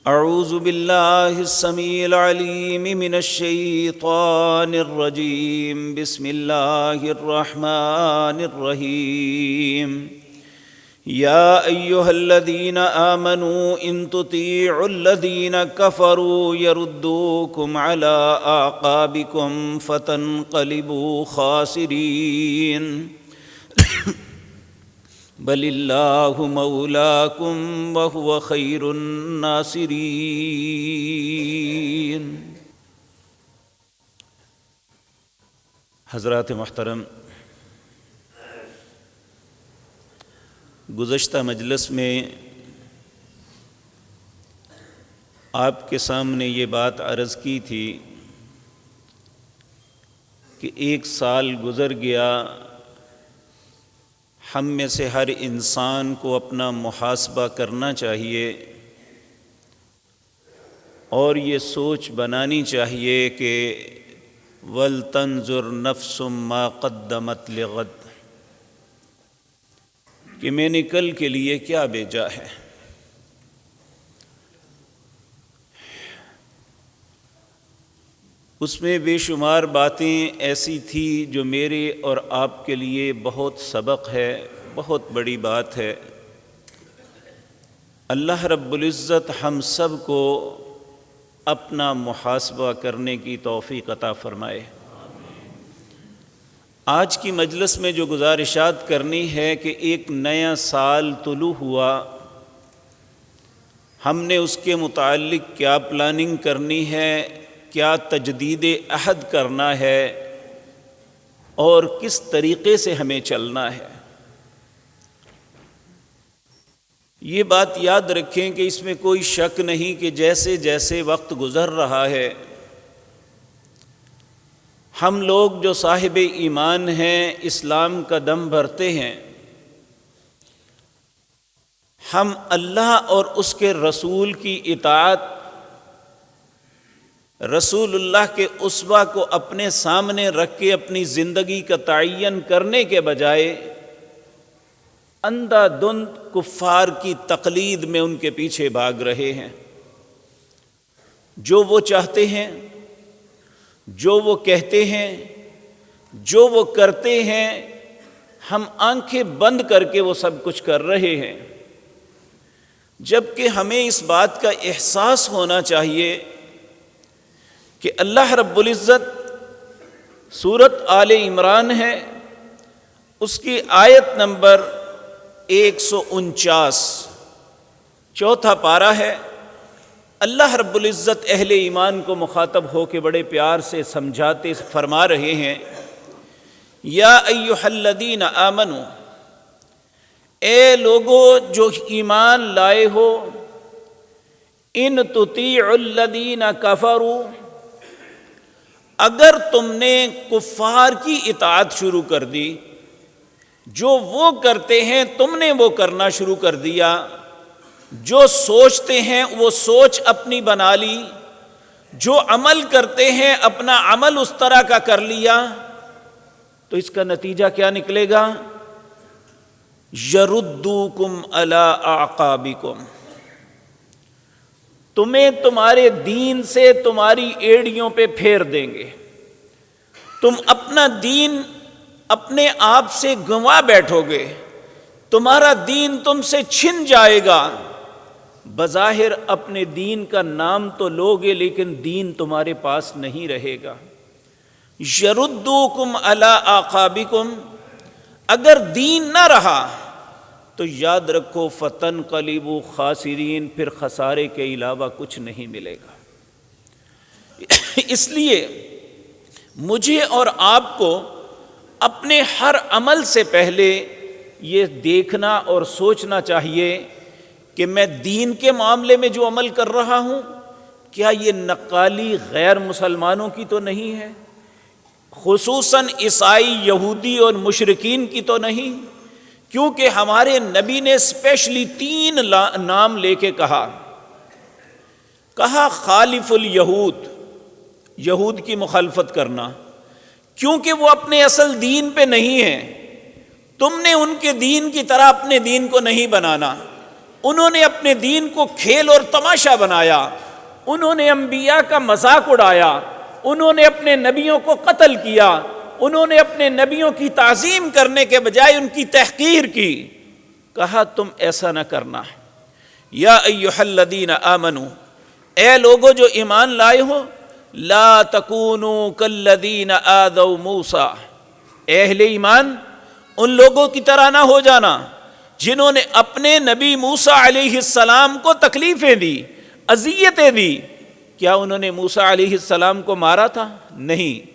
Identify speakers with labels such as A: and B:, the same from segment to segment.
A: اعوذ باللہ السمیع العلیم من الشیطان الرجیم بسم اللہ الرحمن الرحیم یا ایہا الذین آمنوا ان تطیعوا الذین کفروا یردوکم علی اعقابکم فتنقلبوا خاسرین بل اللہ مولاکم وہو خیر الناصرین۔ حضرات محترم، گزشتہ مجلس میں آپ کے سامنے یہ بات عرض کی تھی کہ 1 سال گزر گیا، ہم میں سے ہر انسان کو اپنا محاسبہ کرنا چاہیے اور یہ سوچ بنانی چاہیے کہ وَلْتَنْظُرْ نَفْسٌ مَا قَدَّمَتْ لِغَدٍ، کہ میں نے کل کے لیے کیا بھیجا ہے۔ اس میں بے شمار باتیں ایسی تھیں جو میرے اور آپ کے لیے بہت سبق ہے، بہت بڑی بات ہے۔ اللہ رب العزت ہم سب کو اپنا محاسبہ کرنے کی توفیق عطا فرمائے۔ آج کی مجلس میں جو گزارشات کرنی ہے کہ ایک نیا سال طلوع ہوا، ہم نے اس کے متعلق کیا پلاننگ کرنی ہے، کیا تجدید عہد کرنا ہے اور کس طریقے سے ہمیں چلنا ہے۔ یہ بات یاد رکھیں کہ اس میں کوئی شک نہیں کہ جیسے جیسے وقت گزر رہا ہے، ہم لوگ جو صاحب ایمان ہیں، اسلام کا دم بھرتے ہیں، ہم اللہ اور اس کے رسول کی اطاعت، رسول اللہ کے اسوہ کو اپنے سامنے رکھ کے اپنی زندگی کا تعین کرنے کے بجائے اندھا دھند کفار کی تقلید میں ان کے پیچھے بھاگ رہے ہیں۔ جو وہ چاہتے ہیں، جو وہ کہتے ہیں، جو وہ کرتے ہیں، ہم آنکھیں بند کر کے وہ سب کچھ کر رہے ہیں، جبکہ ہمیں اس بات کا احساس ہونا چاہیے کہ اللہ رب العزت سورۃ آل عمران ہے، اس کی آیت نمبر 149، چوتھا پارہ ہے۔ اللہ رب العزت اہل ایمان کو مخاطب ہو کے بڑے پیار سے سمجھاتے فرما رہے ہیں، یا ایھا الذین آمنوا، اے لوگو جو ایمان لائے ہو، ان تطیعوا الذین کفروا، اگر تم نے کفار کی اطاعت شروع کر دی، جو وہ کرتے ہیں تم نے وہ کرنا شروع کر دیا، جو سوچتے ہیں وہ سوچ اپنی بنا لی، جو عمل کرتے ہیں اپنا عمل اس طرح کا کر لیا، تو اس کا نتیجہ کیا نکلے گا؟ یردوکم علی اعقابکم، تمہیں تمہارے دین سے تمہاری ایڑیوں پہ پھیر دیں گے، تم اپنا دین اپنے آپ سے گنوا بیٹھو گے، تمہارا دین تم سے چھن جائے گا۔ بظاہر اپنے دین کا نام تو لوگے لیکن دین تمہارے پاس نہیں رہے گا۔ یردوکم علی اعقابکم، اگر دین نہ رہا تو یاد رکھو فتنقلبوا خاسرین، پھر خسارے کے علاوہ کچھ نہیں ملے گا۔ اس لیے مجھے اور آپ کو اپنے ہر عمل سے پہلے یہ دیکھنا اور سوچنا چاہیے کہ میں دین کے معاملے میں جو عمل کر رہا ہوں، کیا یہ نقالی غیر مسلمانوں کی تو نہیں ہے، خصوصاً عیسائی، یہودی اور مشرکین کی تو نہیں؟ کیونکہ ہمارے نبی نے اسپیشلی 3 نام لے کے کہا خالف الیہود، یہود کی مخالفت کرنا، کیونکہ وہ اپنے اصل دین پہ نہیں ہیں، تم نے ان کے دین کی طرح اپنے دین کو نہیں بنانا۔ انہوں نے اپنے دین کو کھیل اور تماشا بنایا، انہوں نے انبیاء کا مذاق اڑایا، انہوں نے اپنے نبیوں کو قتل کیا، انہوں نے اپنے نبیوں کی تعظیم کرنے کے بجائے ان کی تحقیر کی۔ کہا تم ایسا نہ کرنا، یا ایھا الذین آمنو، اے لوگو جو ایمان لائے ہو، لا تکونوا کالذین آذوا موسیٰ، اے اہل ایمان ان لوگوں کی طرح نہ ہو جانا جنہوں نے اپنے نبی موسیٰ علیہ السلام کو تکلیفیں دی، اذیتیں دی۔ کیا انہوں نے موسیٰ علیہ السلام کو مارا تھا؟ نہیں۔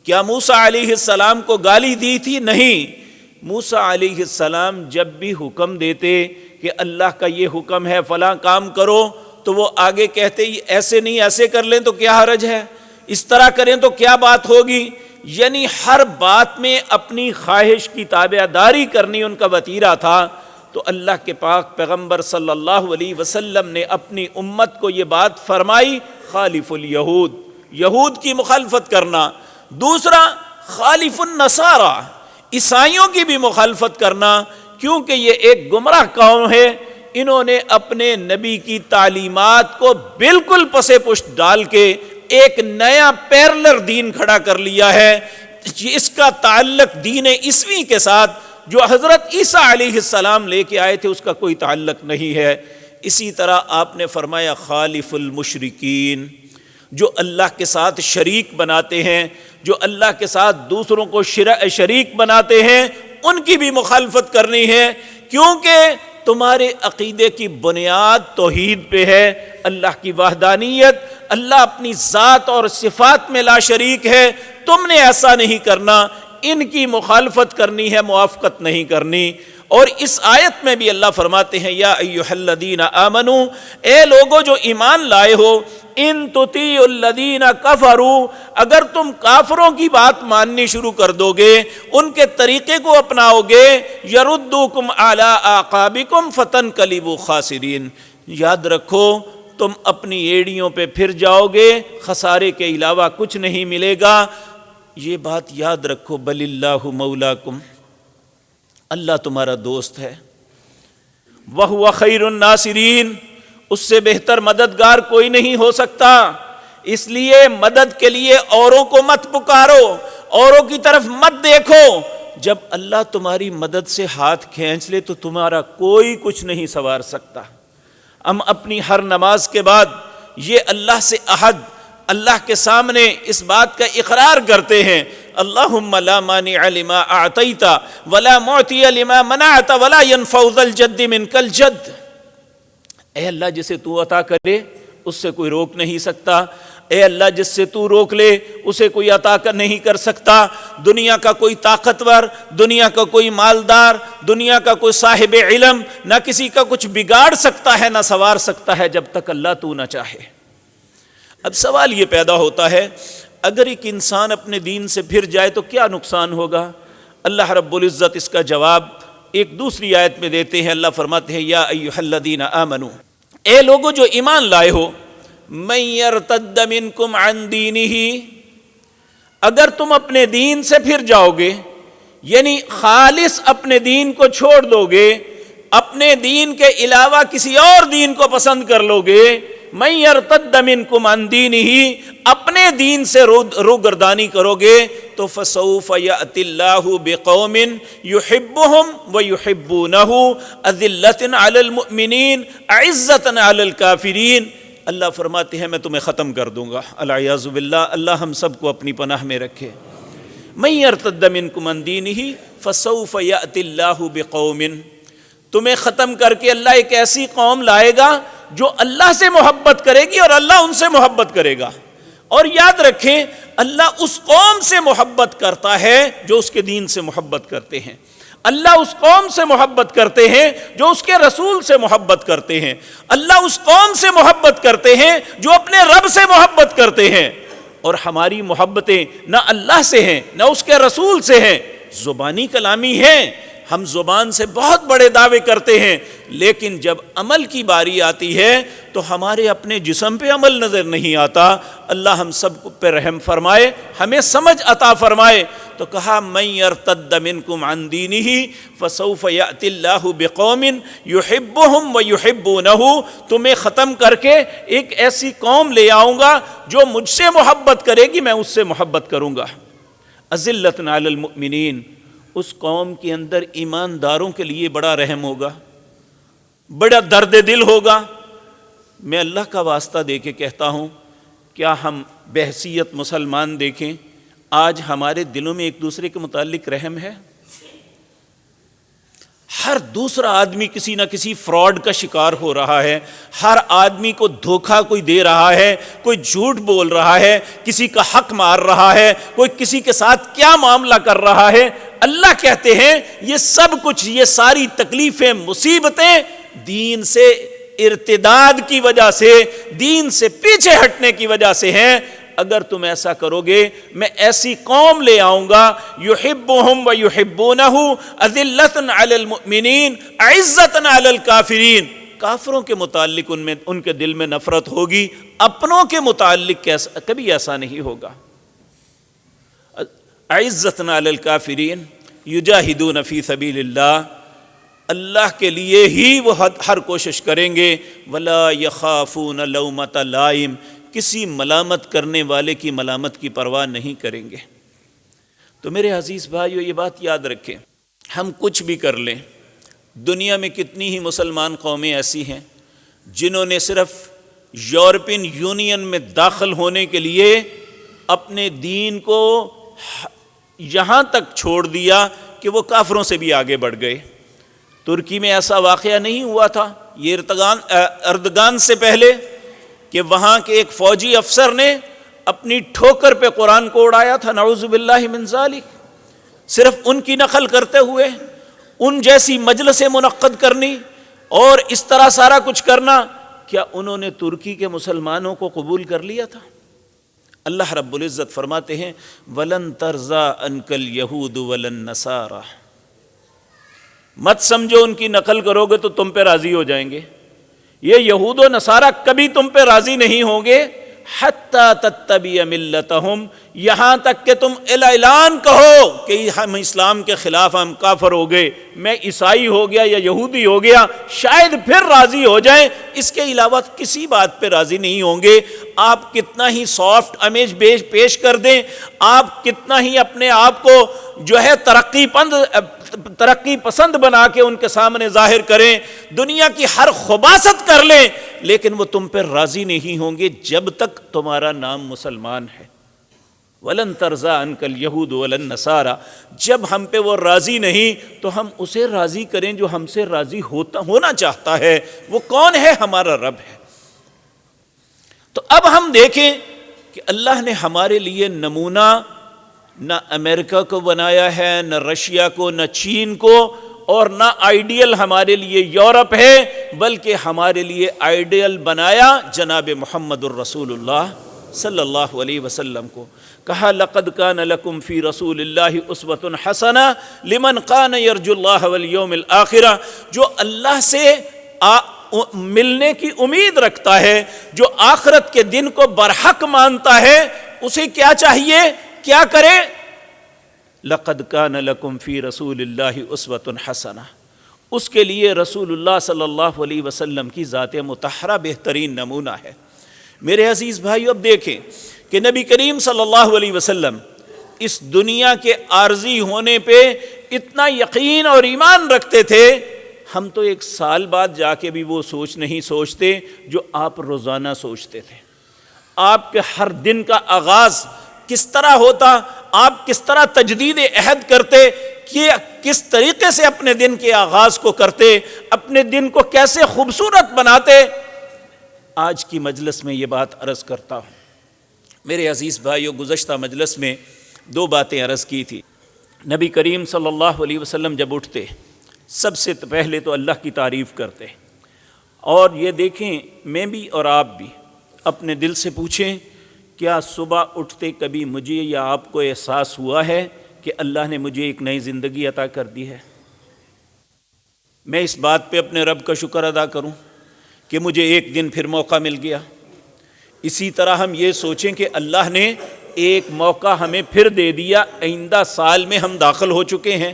A: کیا موسیٰ علیہ السلام کو گالی دی تھی؟ نہیں۔ موسیٰ علیہ السلام جب بھی حکم دیتے کہ اللہ کا یہ حکم ہے فلاں کام کرو، تو وہ آگے کہتے ایسے نہیں، ایسے کر لیں تو کیا حرج ہے، اس طرح کریں تو کیا بات ہوگی۔ یعنی ہر بات میں اپنی خواہش کی تابعداری کرنی ان کا وتیرہ تھا۔ تو اللہ کے پاک پیغمبر صلی اللہ علیہ وسلم نے اپنی امت کو یہ بات فرمائی، خالف الیہود، یہود کی مخالفت کرنا۔ دوسرا خالف النصارى، عیسائیوں کی بھی مخالفت کرنا، کیونکہ یہ ایک گمراہ قوم ہے، انہوں نے اپنے نبی کی تعلیمات کو بالکل پسے پشت ڈال کے ایک نیا پیرلر دین کھڑا کر لیا ہے، اس کا تعلق دین عیسوی کے ساتھ جو حضرت عیسیٰ علیہ السلام لے کے آئے تھے اس کا کوئی تعلق نہیں ہے۔ اسی طرح آپ نے فرمایا خالف المشرکین، جو اللہ کے ساتھ شریک بناتے ہیں، جو اللہ کے ساتھ دوسروں کو شریک بناتے ہیں، ان کی بھی مخالفت کرنی ہے، کیونکہ تمہارے عقیدے کی بنیاد توحید پہ ہے، اللہ کی وحدانیت، اللہ اپنی ذات اور صفات میں لا شریک ہے، تم نے ایسا نہیں کرنا، ان کی مخالفت کرنی ہے، موافقت نہیں کرنی۔ اور اس آیت میں بھی اللہ فرماتے ہیں یا ایھا الذین آمنو، اے لوگو جو ایمان لائے ہو، ان تطیعوا الذین کفروا، اگر تم کافروں کی بات ماننی شروع کر دو گے، ان کے طریقے کو اپناؤ گے، یردوکم علی اعقابکم فتنقلبوا خاسرین، یاد رکھو تم اپنی ایڑیوں پہ پھر جاؤ گے، خسارے کے علاوہ کچھ نہیں ملے گا۔ یہ بات یاد رکھو، بل اللہ مولاکم، اللہ تمہارا دوست ہے، وَهُوَ خَيْرُ النَّاصِرِينَ، اس سے بہتر مددگار کوئی نہیں ہو سکتا۔ اس لیے مدد کے لیے اوروں کو مت پکارو، اوروں کی طرف مت دیکھو۔ جب اللہ تمہاری مدد سے ہاتھ کھینچ لے تو تمہارا کوئی کچھ نہیں سنوار سکتا۔ ہم اپنی ہر نماز کے بعد یہ اللہ سے عہد، اللہ کے سامنے اس بات کا اقرار کرتے ہیں، اللہم لا مانع لما اعطیت ولا معطی لما منعت ولا ينفع ذا الجد منک الجد۔ اے اللہ جسے تو عطا کرے اس سے کوئی روک نہیں سکتا، اے اللہ جس سے تو روک لے اسے کوئی عطا نہیں کر سکتا۔ دنیا کا کوئی طاقتور، دنیا کا کوئی مالدار، دنیا کا کوئی صاحب علم نہ کسی کا کچھ بگاڑ سکتا ہے نہ سنوار سکتا ہے جب تک اللہ تو نہ چاہے۔ اب سوال یہ پیدا ہوتا ہے، اگر ایک انسان اپنے دین سے پھر جائے تو کیا نقصان ہوگا؟ اللہ رب العزت اس کا جواب ایک دوسری آیت میں دیتے ہیں۔ اللہ فرماتے ہیں یا ایھا الذین آمنو، اے لوگو جو ایمان لائے ہو، من یرتد منکم عن دینہ، اگر تم اپنے دین سے پھر جاؤ گے، یعنی خالص اپنے دین کو چھوڑ دو گے، اپنے دین کے علاوہ کسی اور دین کو پسند کر لو گے، من یرتد منکم عن دینہ، اپنے دین سے روگردانی کرو گے، تو فسوف یأتی اللہ بقوم یحبہم ویحبونہ اذلۃ علی المؤمنین اعزۃ علی الکافرین۔ اللہ فرماتے ہیں میں تمہیں ختم کر دوں گا، العیاذ باللہ، اللہ ہم سب کو اپنی پناہ میں رکھے۔ من یرتد منکم عن دینہ فسوف یأتی اللہ بقوم، تمہیں ختم کر کے اللہ ایک ایسی قوم لائے گا جو اللہ سے محبت کرے گی اور اللہ ان سے محبت کرے گا۔ اور یاد رکھیں اللہ اس قوم سے محبت کرتا ہے جو اس کے دین سے محبت کرتے ہیں، اللہ اس قوم سے محبت کرتے ہیں جو اس کے رسول سے محبت کرتے ہیں، اللہ اس قوم سے محبت کرتے ہیں جو اپنے رب سے محبت کرتے ہیں۔ اور ہماری محبتیں نہ اللہ سے ہیں نہ اس کے رسول سے ہیں، زبانی کلامی ہیں، ہم زبان سے بہت بڑے دعوے کرتے ہیں، لیکن جب عمل کی باری آتی ہے تو ہمارے اپنے جسم پہ عمل نظر نہیں آتا۔ اللہ ہم سب پہ رحم فرمائے، ہمیں سمجھ عطا فرمائے۔ تو کہا من یرتد منکم عن دینہ فسوف یأتی اللہ بقوم یحبہم ویحبونہ، تمہیں ختم کر کے ایک ایسی قوم لے آؤں گا جو مجھ سے محبت کرے گی، میں اس سے محبت کروں گا۔ اذلۃ علی المؤمنین، اس قوم کے اندر ایمانداروں کے لیے بڑا رحم ہوگا، بڑا درد دل ہوگا۔ میں اللہ کا واسطہ دے کے کہتا ہوں، کیا ہم بحیثیت مسلمان دیکھیں، آج ہمارے دلوں میں ایک دوسرے کے متعلق رحم ہے؟ ہر دوسرا آدمی کسی نہ کسی فراڈ کا شکار ہو رہا ہے، ہر آدمی کو دھوکہ کوئی دے رہا ہے، کوئی جھوٹ بول رہا ہے، کسی کا حق مار رہا ہے، کوئی کسی کے ساتھ کیا معاملہ کر رہا ہے۔ اللہ کہتے ہیں یہ سب کچھ، یہ ساری تکلیفیں، مصیبتیں دین سے ارتداد کی وجہ سے، دین سے پیچھے ہٹنے کی وجہ سے ہیں۔ اگر تم ایسا کرو گے میں ایسی قوم لے آؤں گا، یحبہم ویحبونہ، اذلۃ علی المؤمنین اعزۃ علی الکافرین۔ کافروں کے متعلق ان کے دل میں نفرت ہوگی، اپنوں کے متعلق کبھی ایسا نہیں ہوگا۔ اعزۃ علی الکافرین یجاہدون فی سبیل اللہ، اللہ کے لیے ہی وہ ہر کوشش کریں گے۔ ولا یخافون لومۃ لائم، کسی ملامت کرنے والے کی ملامت کی پرواہ نہیں کریں گے۔ تو میرے عزیز بھائیو، یہ بات یاد رکھیں، ہم کچھ بھی کر لیں، دنیا میں کتنی ہی مسلمان قومیں ایسی ہیں جنہوں نے صرف یورپین یونین میں داخل ہونے کے لیے اپنے دین کو یہاں تک چھوڑ دیا کہ وہ کافروں سے بھی آگے بڑھ گئے۔ ترکی میں ایسا واقعہ نہیں ہوا تھا یہ اردگان سے پہلے کہ وہاں کے ایک فوجی افسر نے اپنی ٹھوکر پہ قرآن کو اڑایا تھا، نعوذ باللہ من ذالک، صرف ان کی نقل کرتے ہوئے، ان جیسی مجلسیں منعقد کرنی اور اس طرح سارا کچھ کرنا۔ کیا انہوں نے ترکی کے مسلمانوں کو قبول کر لیا تھا؟ اللہ رب العزت فرماتے ہیں وَلَن تَرْضَىٰ عَنْكَ الْيَهُودُ وَلَا النَّصَارَىٰ، مت سمجھو ان کی نقل کرو گے تو تم پہ راضی ہو جائیں گے، یہ یہود و نصارہ کبھی تم پہ راضی نہیں ہوں گے، حتیٰ تتبع ملتہم، یہاں تک کہ تم اعلان کہو کہ ہم اسلام کے خلاف، ہم کافر ہو گئے، میں عیسائی ہو گیا یا یہودی ہو گیا، شاید پھر راضی ہو جائیں، اس کے علاوہ کسی بات پہ راضی نہیں ہوں گے۔ آپ کتنا ہی سافٹ امیج پیش کر دیں، آپ کتنا ہی اپنے آپ کو جو ہے ترقی پسند بنا کے ان کے سامنے ظاہر کریں، دنیا کی ہر خباثت کر لیں، لیکن وہ تم پر راضی نہیں ہوں گے جب تک تمہارا نام مسلمان ہے۔ وَلَن تَرْضَىٰ عَنْكَ الْيَهُودُ وَلَا النَّصَارَىٰ، جب ہم پہ وہ راضی نہیں تو ہم اسے راضی کریں جو ہم سے راضی ہونا چاہتا ہے۔ وہ کون ہے؟ ہمارا رب ہے۔ تو اب ہم دیکھیں کہ اللہ نے ہمارے لیے نمونہ نہ امریکہ کو بنایا ہے، نہ رشیا کو، نہ چین کو، اور نہ آئیڈیل ہمارے لیے یورپ ہے، بلکہ ہمارے لیے آئیڈیل بنایا جناب محمد الرسول اللہ صلی اللہ علیہ وسلم کو۔ کہا لقد کان لکم فی رسول اللہ اسوۃ حسنہ لمن کان یرجو اللہ والیوم الآخر، جو اللہ سے ملنے کی امید رکھتا ہے، جو آخرت کے دن کو برحق مانتا ہے، اسے کیا چاہیے، کیا کرے؟ لقد کان لکم فی رسول اللہ اسوۃ حسنہ، اس کے لیے رسول اللہ صلی اللہ علیہ وسلم کی ذات مطہرہ بہترین نمونہ ہے۔ میرے عزیز بھائیو، اب دیکھیں کہ نبی کریم صلی اللہ علیہ وسلم اس دنیا کے عارضی ہونے پہ اتنا یقین اور ایمان رکھتے تھے، ہم تو ایک سال بعد جا کے بھی وہ سوچ نہیں سوچتے جو آپ روزانہ سوچتے تھے۔ آپ کے ہر دن کا آغاز کس طرح ہوتا، آپ کس طرح تجدید عہد کرتے، کہ کس طریقے سے اپنے دن کے آغاز کو کرتے، اپنے دن کو کیسے خوبصورت بناتے۔ آج کی مجلس میں یہ بات عرض کرتا ہوں۔ میرے عزیز بھائیو، گزشتہ مجلس میں دو باتیں عرض کی تھی۔ نبی کریم صلی اللہ علیہ وسلم جب اٹھتے، سب سے پہلے تو اللہ کی تعریف کرتے، اور یہ دیکھیں میں بھی اور آپ بھی اپنے دل سے پوچھیں، کیا صبح اٹھتے کبھی مجھے یا آپ کو احساس ہوا ہے کہ اللہ نے مجھے ایک نئی زندگی عطا کر دی ہے؟ میں اس بات پہ اپنے رب کا شکر ادا کروں کہ مجھے ایک دن پھر موقع مل گیا۔ اسی طرح ہم یہ سوچیں کہ اللہ نے ایک موقع ہمیں پھر دے دیا، آئندہ سال میں ہم داخل ہو چکے ہیں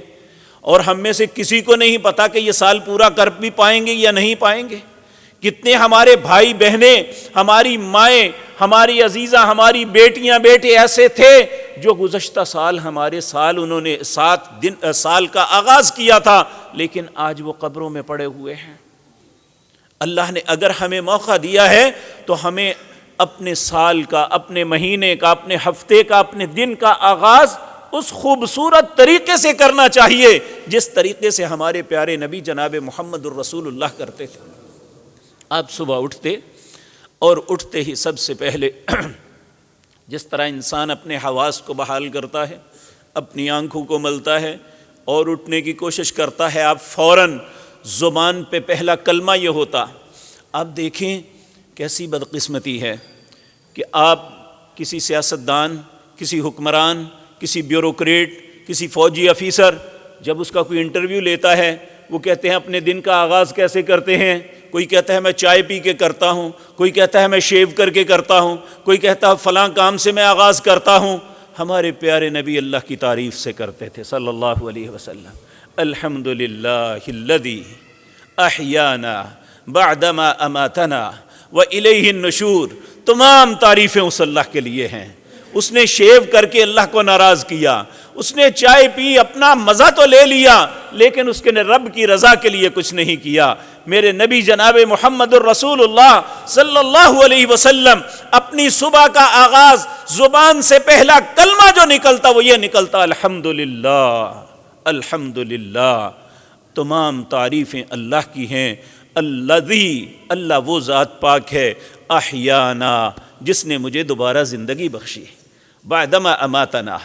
A: اور ہم میں سے کسی کو نہیں پتا کہ یہ سال پورا کر بھی پائیں گے یا نہیں پائیں گے۔ کتنے ہمارے بھائی بہنیں، ہماری مائیں، ہماری عزیزہ، ہماری بیٹیاں بیٹے ایسے تھے جو گزشتہ سال ہمارے سال انہوں نے 7 سال کا آغاز کیا تھا، لیکن آج وہ قبروں میں پڑے ہوئے ہیں۔ اللہ نے اگر ہمیں موقع دیا ہے تو ہمیں اپنے سال کا، اپنے مہینے کا، اپنے ہفتے کا، اپنے دن کا آغاز اس خوبصورت طریقے سے کرنا چاہیے جس طریقے سے ہمارے پیارے نبی جناب محمد الرسول اللہ کرتے تھے۔ آپ صبح اٹھتے اور اٹھتے ہی سب سے پہلے جس طرح انسان اپنے حواس کو بحال کرتا ہے، اپنی آنکھوں کو ملتا ہے اور اٹھنے کی کوشش کرتا ہے، آپ فوراً زبان پہ پہلا کلمہ یہ ہوتا۔ آپ دیکھیں کیسی بدقسمتی ہے کہ آپ کسی سیاستدان، کسی حکمران، کسی بیوروکریٹ، کسی فوجی افیسر جب اس کا کوئی انٹرویو لیتا ہے، وہ کہتے ہیں اپنے دن کا آغاز کیسے کرتے ہیں؟ کوئی کہتا ہے میں چائے پی کے کرتا ہوں، کوئی کہتا ہے میں شیو کر کے کرتا ہوں، کوئی کہتا ہے فلاں کام سے میں آغاز کرتا ہوں۔ ہمارے پیارے نبی اللہ کی تعریف سے کرتے تھے صلی اللہ علیہ وسلم۔ الحمدللہ الذی احیانا بعدما اماتنا والیہ النشور۔ تمام تعریفیں اس اللہ کے لیے ہیں۔ اس نے شیو کر کے اللہ کو ناراض کیا، اس نے چائے پی، اپنا مزہ تو لے لیا، لیکن اس کے نے رب کی رضا کے لیے کچھ نہیں کیا۔ میرے نبی جناب محمد الرسول اللہ صلی اللہ علیہ وسلم اپنی صبح کا آغاز زبان سے پہلا کلمہ جو نکلتا وہ یہ نکلتا، الحمدللہ الحمدللہ۔ تمام تعریفیں اللہ کی ہیں۔ الذی، اللہ وہ ذات پاک ہے، احیانا، جس نے مجھے دوبارہ زندگی بخشی، بعدما اماتنا،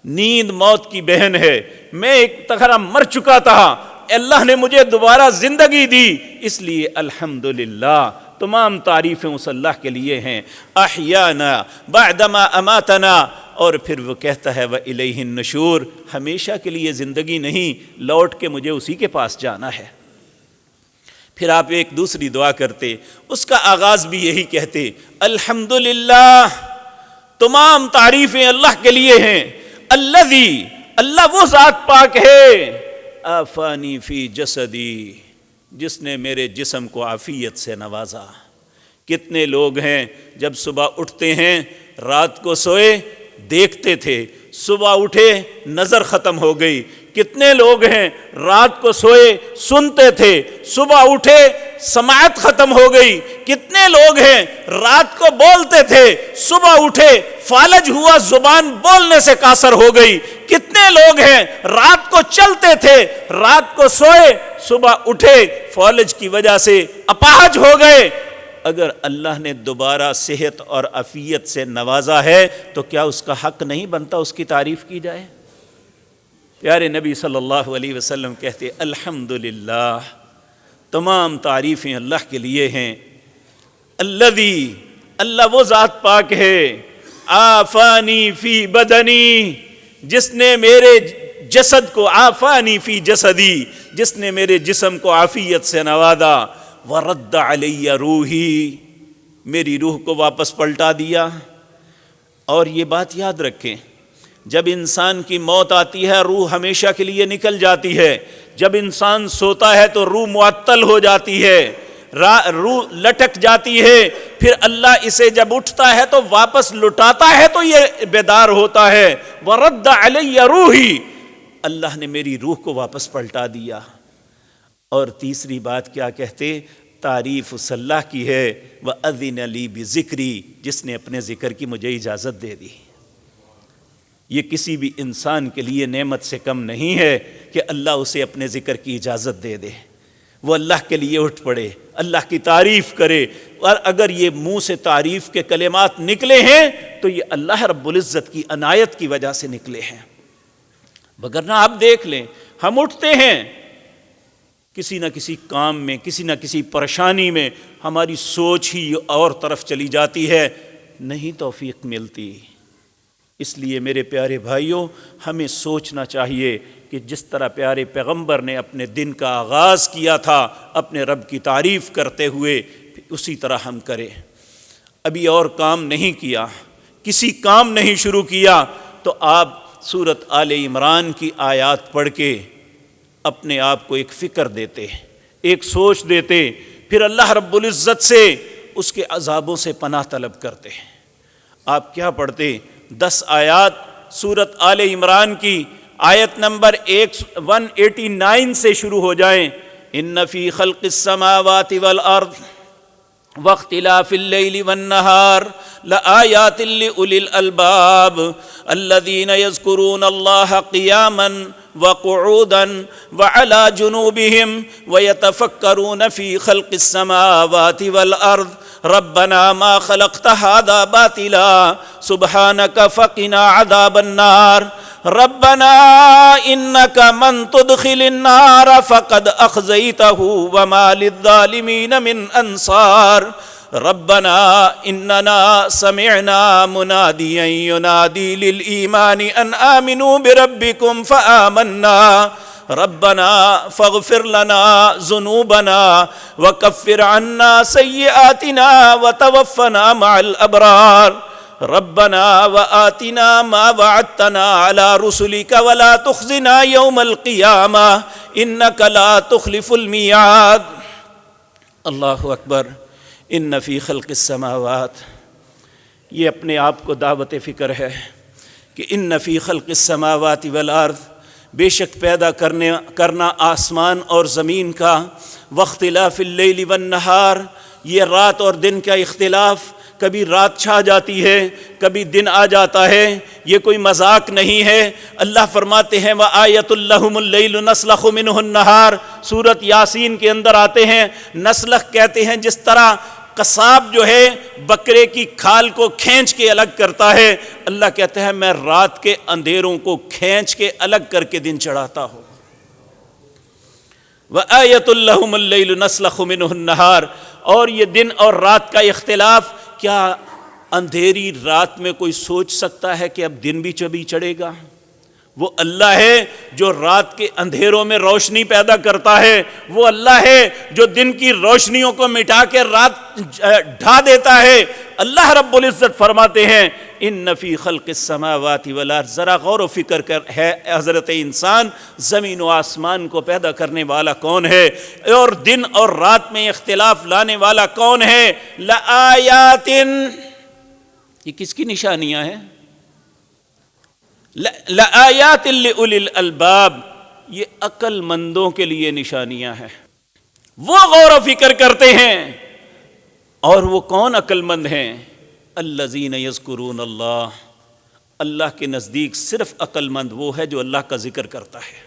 A: نیند موت کی بہن ہے، میں ایک طرح مر چکا تھا، اللہ نے مجھے دوبارہ زندگی دی، اس لیے الحمدللہ۔ تمام تعریفیں اس اللہ کے لیے ہیں۔ احیانا بعدما اماتنا، اور پھر وہ کہتا ہے وَإِلَيْهِ النُّشُورُ، ہمیشہ کے لیے زندگی نہیں، لوٹ کے مجھے اسی کے پاس جانا ہے۔ پھر آپ ایک دوسری دعا کرتے، اس کا آغاز بھی یہی کہتے، الحمدللہ، تمام تعریفیں اللہ کے لیے ہیں۔ الذی، اللہ وہ ذات پاک ہے، آفانی فی جسدی، جس نے میرے جسم کو عافیت سے نوازا۔ کتنے لوگ ہیں جب صبح اٹھتے ہیں، رات کو سوئے دیکھتے تھے، صبح اٹھے نظر ختم ہو گئی۔ کتنے لوگ ہیں رات کو سوئے سنتے تھے، صبح اٹھے سماعت ختم ہو گئی۔ کتنے لوگ ہیں رات کو بولتے تھے، صبح اٹھے فالج ہوا، زبان بولنے سے قاصر ہو گئی۔ کتنے لوگ ہیں رات کو چلتے تھے، رات کو سوئے صبح اٹھے فالج کی وجہ سے اپاہج ہو گئے۔ اگر اللہ نے دوبارہ صحت اور عافیت سے نوازا ہے تو کیا اس کا حق نہیں بنتا اس کی تعریف کی جائے؟ پیارے نبی صلی اللہ علیہ وسلم کہتے الحمدللہ، تمام تعریفیں اللہ کے لیے ہیں۔ الذی، اللہ وہ ذات پاک ہے، آفانی فی بدنی، جس نے میرے جسد کو، آفانی فی جسدی، جس نے میرے جسم کو عافیت سے نوازا، ورد علی روحی، میری روح کو واپس پلٹا دیا۔ اور یہ بات یاد رکھیں، جب انسان کی موت آتی ہے روح ہمیشہ کے لیے نکل جاتی ہے، جب انسان سوتا ہے تو روح معطل ہو جاتی ہے، روح لٹک جاتی ہے، پھر اللہ اسے جب اٹھتا ہے تو واپس لٹاتا ہے تو یہ بیدار ہوتا ہے۔ ورد علی روحی، اللہ نے میری روح کو واپس پلٹا دیا۔ اور تیسری بات کیا کہتے؟ تعریف اس اللہ کی ہے، وَأَذِنَ لِي بِذِكْرِي، جس نے اپنے ذکر کی مجھے اجازت دے دی۔ یہ کسی بھی انسان کے لیے نعمت سے کم نہیں ہے کہ اللہ اسے اپنے ذکر کی اجازت دے دے، وہ اللہ کے لیے اٹھ پڑے، اللہ کی تعریف کرے۔ اور اگر یہ منہ سے تعریف کے کلمات نکلے ہیں تو یہ اللہ رب العزت کی عنایت کی وجہ سے نکلے ہیں، وگرنہ آپ دیکھ لیں ہم اٹھتے ہیں کسی نہ کسی کام میں، کسی نہ کسی پریشانی میں، ہماری سوچ ہی اور طرف چلی جاتی ہے، نہیں توفیق ملتی۔ اس لیے میرے پیارے بھائیوں، ہمیں سوچنا چاہیے کہ جس طرح پیارے پیغمبر نے اپنے دن کا آغاز کیا تھا اپنے رب کی تعریف کرتے ہوئے، اسی طرح ہم کریں۔ ابھی اور کام نہیں کیا، کسی کام نہیں شروع کیا تو آپ سورۃ آل عمران کی آیات پڑھ کے اپنے آپ کو ایک فکر دیتے، ایک سوچ دیتے، پھر اللہ رب العزت سے اس کے عذابوں سے پناہ طلب کرتے ہیں۔ آپ کیا پڑھتے؟ 10 آیات سورۃ آل عمران کی آیت نمبر 189 سے شروع ہو جائیں۔ ان فی خلق السماوات والارض واختلاف اللیل والنہار لآیات لأولی الالباب الذین یذکرون اللہ قیاما وقعودا وعلی جنوبہم ویتفکرون فی خلق السماوات والارض ربنا ما خلقت هذا باطلا سبحانك فقنا عذاب النار ربنا انك من تدخل النار فقد اخزيته وما للظالمين من انصار ربنا اننا سمعنا مناديا ينادي للايمان ان امنوا بربكم فآمنا ربنا فاغفر لنا ذنوبنا وكفر عنا سيئاتنا وتوفنا مع الابرار ربنا وآتنا ما وعدتنا على رسلك ولا تخزنا يوم القيامة إنك لا تخلف الميعاد۔ اللہ اکبر۔ ان فی خلق السماوات، یہ اپنے آپ کو دعوت فکر ہے کہ ان فی خلق السماوات والارض، بے شک پیدا کرنا آسمان اور زمین کا، واختلاف اللیل والنہار، یہ رات اور دن کا اختلاف، کبھی رات چھا جاتی ہے کبھی دن آ جاتا ہے، یہ کوئی مذاق نہیں ہے۔ اللہ فرماتے ہیں وَآیَةٌ لَّهُمُ اللَّيْلُ نَسْلَخُ مِنْهُ النَّهَارَ، سورۃ یاسین کے اندر آتے ہیں۔ نسلخ کہتے ہیں جس طرح قصاب جو ہے بکرے کی کھال کو کھینچ کے الگ کرتا ہے، اللہ کہتا ہے میں رات کے اندھیروں کو کھینچ کے الگ کر کے دن چڑھاتا ہوں۔ وَآیَةٌ لَّهُمُ اللَّيْلُ نَسْلَخُ مِنْهُ النَّهَارَ، اور یہ دن اور رات کا اختلاف، کیا اندھیری رات میں کوئی سوچ سکتا ہے کہ اب دن بھی چبھی چڑھے گا؟ وہ اللہ ہے جو رات کے اندھیروں میں روشنی پیدا کرتا ہے، وہ اللہ ہے جو دن کی روشنیوں کو مٹا کے رات ڈھا دیتا ہے۔ اللہ رب العزت فرماتے ہیں ان فی خلق السماوات والارض، ذرا غور و فکر کر ہے حضرت انسان، زمین و آسمان کو پیدا کرنے والا کون ہے اور دن اور رات میں اختلاف لانے والا کون ہے؟ لآیات، یہ کس کی نشانیاں ہیں؟ لآیات لأولی الالباب، یہ عقل مندوں کے لیے نشانیاں ہیں، وہ غور و فکر کرتے ہیں۔ اور وہ کون عقل مند ہیں؟ الذین یذکرون اللہ، اللہ کے نزدیک صرف عقل مند وہ ہے جو اللہ کا ذکر کرتا ہے۔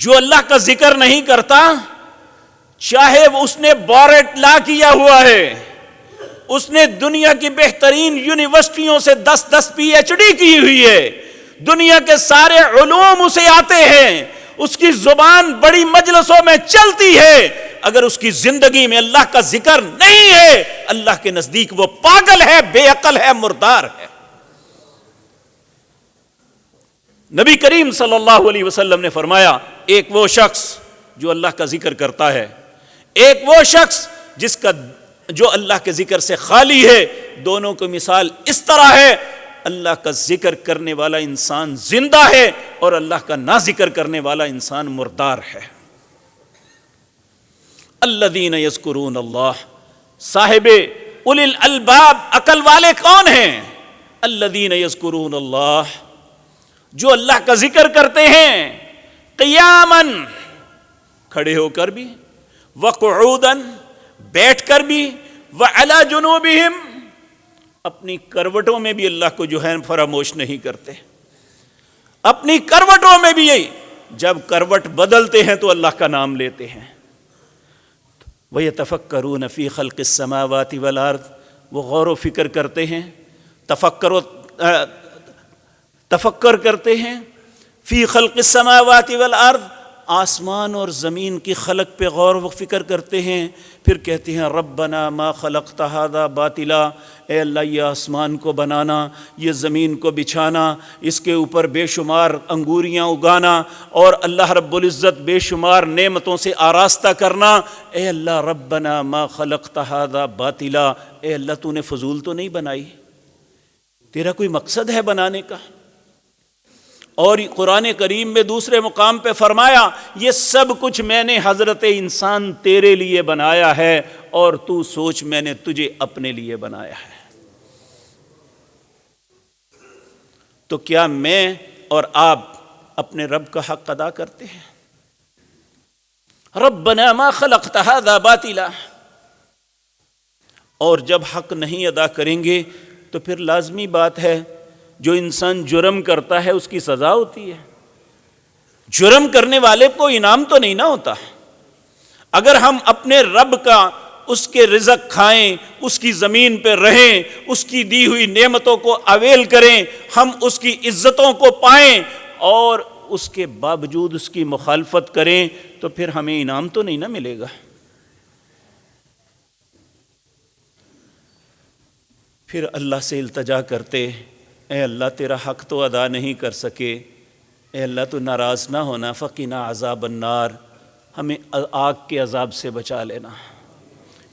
A: جو اللہ کا ذکر نہیں کرتا، چاہے اس نے بارٹ لا کیا ہوا ہے، اس نے دنیا کی بہترین یونیورسٹیوں سے 10 پی ایچ ڈی کی ہوئی ہے، دنیا کے سارے علوم اسے آتے ہیں، اس کی زبان بڑی مجلسوں میں چلتی ہے، اگر اس کی زندگی میں اللہ کا ذکر نہیں ہے، اللہ کے نزدیک وہ پاگل ہے، بے عقل ہے، مردار ہے۔ نبی کریم صلی اللہ علیہ وسلم نے فرمایا ایک وہ شخص جو اللہ کا ذکر کرتا ہے، ایک وہ شخص جو اللہ کے ذکر سے خالی ہے، دونوں کی مثال اس طرح ہے، اللہ کا ذکر کرنے والا انسان زندہ ہے اور اللہ کا نہ ذکر کرنے والا انسان مردار ہے۔ الذین یذکرون اللہ، صاحب اولی الالباب، عقل والے کون ہیں؟ الذین یذکرون اللہ، جو اللہ کا ذکر کرتے ہیں، قیاماً، کھڑے ہو کر بھی، وقعوداً، بیٹھ کر بھی، وعلی جنوبہم، اپنی کروٹوں میں بھی اللہ کو جو ہے فراموش نہیں کرتے، اپنی کروٹوں میں بھی، جب کروٹ بدلتے ہیں تو اللہ کا نام لیتے ہیں۔ وَيَتَفَكَّرُونَ فِي خَلْقِ السَّمَاوَاتِ وَالْأَرْضِ، وہ غور و فکر کرتے ہیں، تفکر کرتے ہیں، فی خلق السماوات والارض، آسمان اور زمین کی خلق پہ غور و فکر کرتے ہیں، پھر کہتے ہیں ربنا ما خلقت ھذا باطلا، اے اللہ یہ آسمان کو بنانا، یہ زمین کو بچھانا، اس کے اوپر بے شمار انگوریاں اگانا اور اللہ رب العزت بے شمار نعمتوں سے آراستہ کرنا، اے اللہ ربنا ما خلقت ھذا باطلا، اے اللہ تو نے فضول تو نہیں بنائی، تیرا کوئی مقصد ہے بنانے کا؟ اور قرآن کریم میں دوسرے مقام پہ فرمایا یہ سب کچھ میں نے حضرت انسان تیرے لیے بنایا ہے، اور تو سوچ میں نے تجھے اپنے لیے بنایا ہے۔ تو کیا میں اور آپ اپنے رب کا حق ادا کرتے ہیں؟ ربنا ما خلقت هذا باطلا۔ اور جب حق نہیں ادا کریں گے تو پھر لازمی بات ہے جو انسان جرم کرتا ہے اس کی سزا ہوتی ہے۔ جرم کرنے والے کو انعام تو نہیں نہ ہوتا۔ اگر ہم اپنے رب کا، اس کے رزق کھائیں، اس کی زمین پہ رہیں، اس کی دی ہوئی نعمتوں کو اویل کریں، ہم اس کی عزتوں کو پائیں اور اس کے باوجود اس کی مخالفت کریں تو پھر ہمیں انعام تو نہیں نہ ملے گا۔ پھر اللہ سے التجا کرتے، اے اللہ تیرا حق تو ادا نہیں کر سکے، اے اللہ تو ناراض نہ ہونا، فقنا عذاب النار، ہمیں آگ کے عذاب سے بچا لینا۔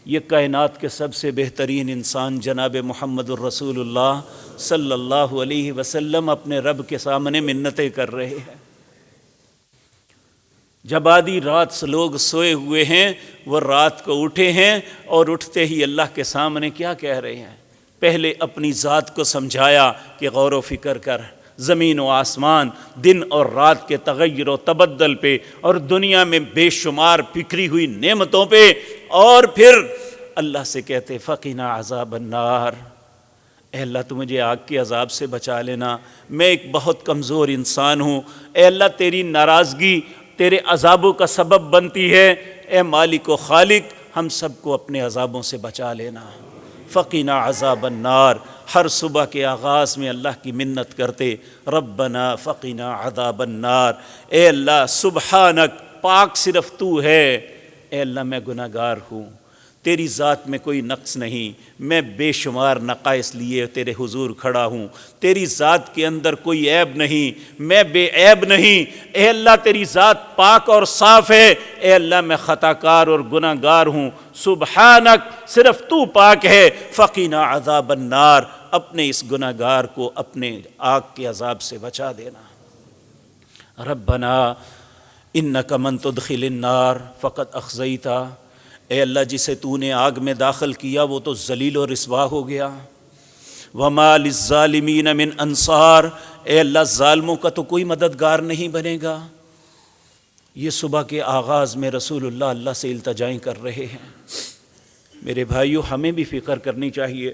A: یہ کائنات کے سب سے بہترین انسان جناب محمد الرسول اللہ صلی اللہ علیہ وسلم اپنے رب کے سامنے منتیں کر رہے ہیں۔ جب آدھی رات سے لوگ سوئے ہوئے ہیں، وہ رات کو اٹھے ہیں اور اٹھتے ہی اللہ کے سامنے کیا کہہ رہے ہیں؟ پہلے اپنی ذات کو سمجھایا کہ غور و فکر کر، زمین و آسمان، دن اور رات کے تغیر و تبدل پہ، اور دنیا میں بے شمار بکھری ہوئی نعمتوں پہ، اور پھر اللہ سے کہتے فقنا عذاب النار، اے اللہ تو مجھے آگ کے عذاب سے بچا لینا، میں ایک بہت کمزور انسان ہوں، اے اللہ تیری ناراضگی تیرے عذابوں کا سبب بنتی ہے، اے مالک و خالق ہم سب کو اپنے عذابوں سے بچا لینا۔ فقنا عذاب النار، ہر صبح کے آغاز میں اللہ کی منت کرتے، ربنا فقنا عذاب النار، اے اللہ سبحانک، پاک صرف تو ہے، اے اللہ میں گناہ گار ہوں، تیری ذات میں کوئی نقص نہیں، میں بے شمار نقائص لیے تیرے حضور کھڑا ہوں، تیری ذات کے اندر کوئی عیب نہیں، میں بے عیب نہیں، اے اللہ تیری ذات پاک اور صاف ہے، اے اللہ میں خطا کار اور گناہ گار ہوں، سبحانک صرف تو پاک ہے، فقنا عذاب النار، اپنے اس گناہ گار کو اپنے آگ کے عذاب سے بچا دینا۔ ربنا انک من تدخل النار فقد اخزیتہ، اے اللہ جسے تو نے آگ میں داخل کیا وہ تو ذلیل و رسوا ہو گیا۔ وما للظالمین من انصار، اے اللہ ظالموں کا تو کوئی مددگار نہیں بنے گا۔ یہ صبح کے آغاز میں رسول اللہ اللہ سے التجائیں کر رہے ہیں۔ میرے بھائیو ہمیں بھی فکر کرنی چاہیے،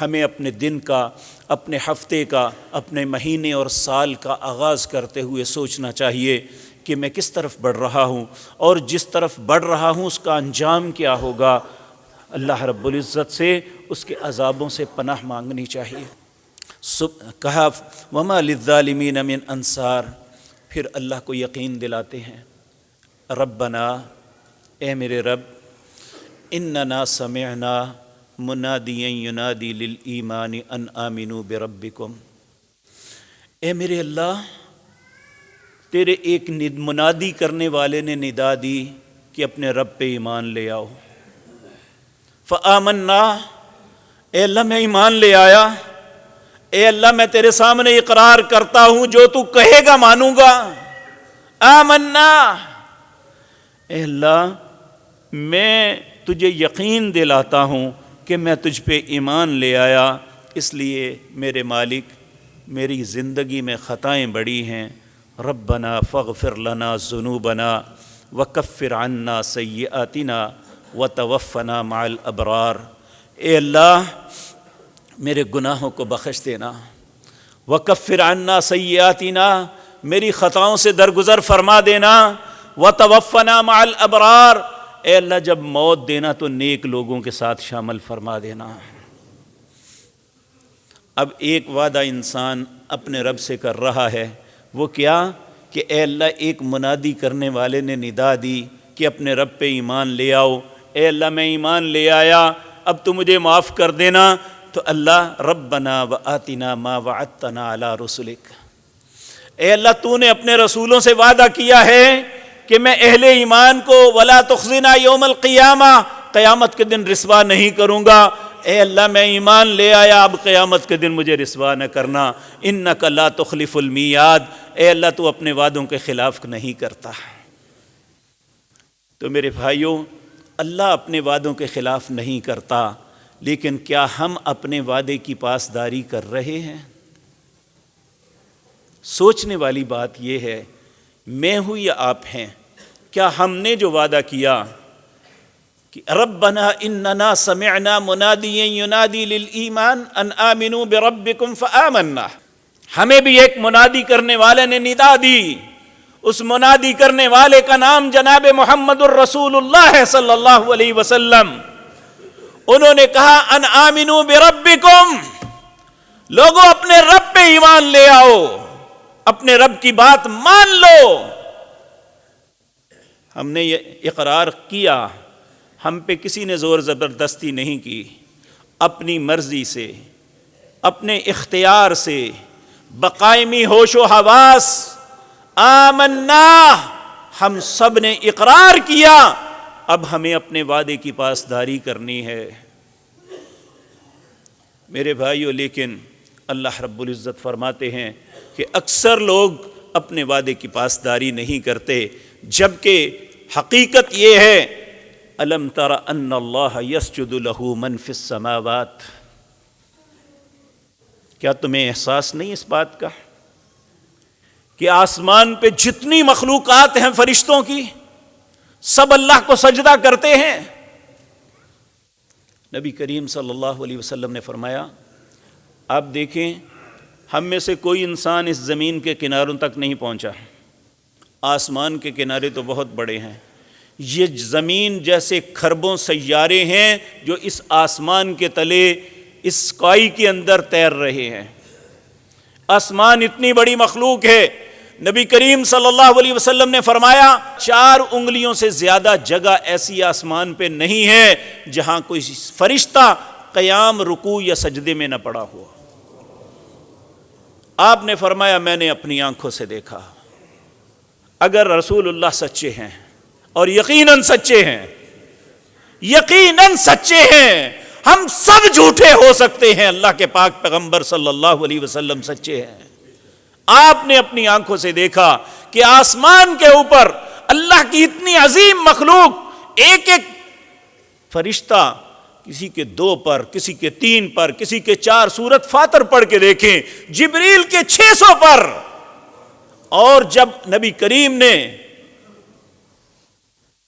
A: ہمیں اپنے دن کا، اپنے ہفتے کا، اپنے مہینے اور سال کا آغاز کرتے ہوئے سوچنا چاہیے کہ میں کس طرف بڑھ رہا ہوں، اور جس طرف بڑھ رہا ہوں اس کا انجام کیا ہوگا۔ اللہ رب العزت سے اس کے عذابوں سے پناہ مانگنی چاہیے۔ کہا وما للظالمین من انصار، پھر اللہ کو یقین دلاتے ہیں، ربنا، اے میرے رب، اننا سمعنا منادیا ینادی للایمان ان آمنوا بربکم، اے میرے اللہ تیرے ایک منادی کرنے والے نے ندا دی کہ اپنے رب پہ ایمان لے آؤ۔ فآمنا، اے اللہ میں ایمان لے آیا، اے اللہ میں تیرے سامنے اقرار کرتا ہوں جو تو کہے گا مانوں گا۔ آمنا، اے اللہ میں تجھے یقین دلاتا ہوں کہ میں تجھ پہ ایمان لے آیا، اس لیے میرے مالک میری زندگی میں خطائیں بڑی ہیں، ربنا فاغفر لنا ذنوبنا وکفر عنا سیئاتنا وتوفنا مع الابرار، اے اللہ میرے گناہوں کو بخش دینا، وکفر عنا سیئاتنا، میری خطاؤں سے درگزر فرما دینا، وتوفنا مع الابرار، اے اللہ جب موت دینا تو نیک لوگوں کے ساتھ شامل فرما دینا۔ اب ایک وعدہ انسان اپنے رب سے کر رہا ہے، وہ کیا کہ اے اللہ ایک منادی کرنے والے نے ندا دی کہ اپنے رب پہ ایمان لے آؤ، اے اللہ میں ایمان لے آیا، اب تو مجھے معاف کر دینا۔ تو اللہ ربنا وآتنا ما وعدتنا علی رسلک، اے اللہ تو نے اپنے رسولوں سے وعدہ کیا ہے کہ میں اہل ایمان کو ولا تخزنا یوم القیامہ، قیامت کے دن رسوا نہیں کروں گا، اے اللہ میں ایمان لے آیا، اب قیامت کے دن مجھے رسوا نہ کرنا، انک لا تخلف المیعاد، اے اللہ تو اپنے وعدوں کے خلاف نہیں کرتا۔ تو میرے بھائیوں، اللہ اپنے وعدوں کے خلاف نہیں کرتا، لیکن کیا ہم اپنے وعدے کی پاسداری کر رہے ہیں؟ سوچنے والی بات یہ ہے، میں ہوں یا آپ ہیں، کیا ہم نے جو وعدہ کیا کہ ربنا اننا سمعنا منادیا ینادی للایمان ان آمنوا بربکم فآمنا، ہمیں بھی ایک منادی کرنے والے نے ندا دی، اس منادی کرنے والے کا نام جناب محمد الرسول اللہ ہے صلی اللہ علیہ وسلم۔ انہوں نے کہا ان آمنوا بربکم، لوگوں اپنے رب پہ ایمان لے آؤ، اپنے رب کی بات مان لو۔ ہم نے یہ اقرار کیا، ہم پہ کسی نے زور زبردستی نہیں کی، اپنی مرضی سے، اپنے اختیار سے، بقائمی ہوش و حواس، آمنا، ہم سب نے اقرار کیا، اب ہمیں اپنے وعدے کی پاسداری کرنی ہے۔ میرے بھائیو، لیکن اللہ رب العزت فرماتے ہیں کہ اکثر لوگ اپنے وعدے کی پاسداری نہیں کرتے، جبکہ حقیقت یہ ہے الم تر ان اللہ یسجد لہ من فی السماوات، کیا تمہیں احساس نہیں اس بات کا کہ آسمان پہ جتنی مخلوقات ہیں فرشتوں کی، سب اللہ کو سجدہ کرتے ہیں؟ نبی کریم صلی اللہ علیہ وسلم نے فرمایا، آپ دیکھیں ہم میں سے کوئی انسان اس زمین کے کناروں تک نہیں پہنچا، آسمان کے کنارے تو بہت بڑے ہیں، یہ زمین جیسے کھربوں سیارے ہیں جو اس آسمان کے تلے اس سکائی کے اندر تیر رہے ہیں۔ آسمان اتنی بڑی مخلوق ہے، نبی کریم صلی اللہ علیہ وسلم نے فرمایا 4 انگلیوں سے زیادہ جگہ ایسی آسمان پہ نہیں ہے جہاں کوئی فرشتہ قیام، رکوع یا سجدے میں نہ پڑا ہوا۔ آپ نے فرمایا میں نے اپنی آنکھوں سے دیکھا۔ اگر رسول اللہ سچے ہیں، اور یقیناً سچے ہیں، یقیناً سچے ہیں، ہم سب جھوٹے ہو سکتے ہیں، اللہ کے پاک پیغمبر صلی اللہ علیہ وسلم سچے ہیں۔ آپ نے اپنی آنکھوں سے دیکھا کہ آسمان کے اوپر اللہ کی اتنی عظیم مخلوق، ایک ایک فرشتہ کسی کے 2 پر، کسی کے 3 پر، کسی کے 4، سورۃ فاتر پڑھ کے دیکھیں، جبریل کے 600 پر۔ اور جب نبی کریم نے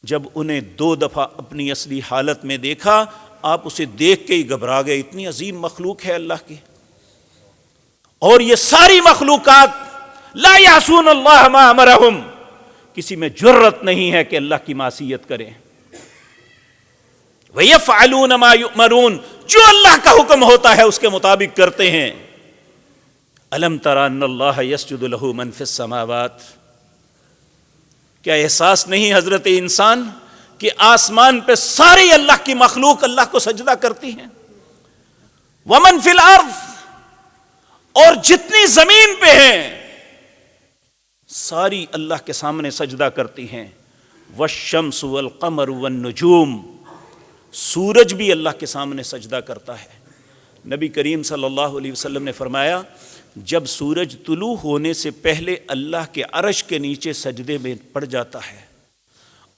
A: جب انہیں 2 دفعہ اپنی اصلی حالت میں دیکھا، آپ اسے دیکھ کے ہی گھبرا گئے، اتنی عظیم مخلوق ہے اللہ کی۔ اور یہ ساری مخلوقات لا یعصون اللہ ما امرہم، کسی میں جرت نہیں ہے کہ اللہ کی معصیت کریں۔ وَيَفْعَلُونَ مَا يُؤْمَرُونَ، جو اللہ کا حکم ہوتا ہے اس کے مطابق کرتے ہیں۔ أَلَمْ تَرَ أَنَّ اللَّهَ يَسْجُدُ لَهُ مَنْ فِي السَّمَاوَاتِ، کیا احساس نہیں حضرت انسان کہ آسمان پہ ساری اللہ کی مخلوق اللہ کو سجدہ کرتی ہیں؟ وَمَنْ فِي الْأَرْضِ، اور جتنی زمین پہ ہیں ساری اللہ کے سامنے سجدہ کرتی ہیں۔ وَالشَّمْسُ وَالْقَمَرُ وَالنُّجُومُ، سورج بھی اللہ کے سامنے سجدہ کرتا ہے۔ نبی کریم صلی اللہ علیہ وسلم نے فرمایا جب سورج طلوع ہونے سے پہلے اللہ کے عرش کے نیچے سجدے میں پڑ جاتا ہے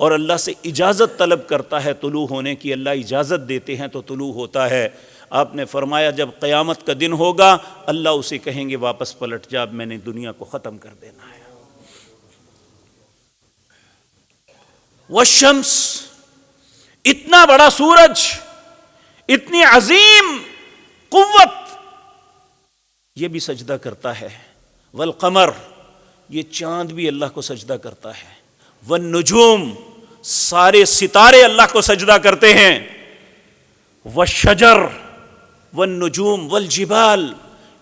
A: اور اللہ سے اجازت طلب کرتا ہے طلوع ہونے کی، اللہ اجازت دیتے ہیں تو طلوع ہوتا ہے۔ آپ نے فرمایا جب قیامت کا دن ہوگا اللہ اسے کہیں گے واپس پلٹ جا، میں نے دنیا کو ختم کر دینا ہے۔ والشمس، اتنا بڑا سورج، اتنی عظیم قوت، یہ بھی سجدہ کرتا ہے۔ والقمر، یہ چاند بھی اللہ کو سجدہ کرتا ہے۔ والنجوم، سارے ستارے اللہ کو سجدہ کرتے ہیں۔ والشجر والنجوم والجبال،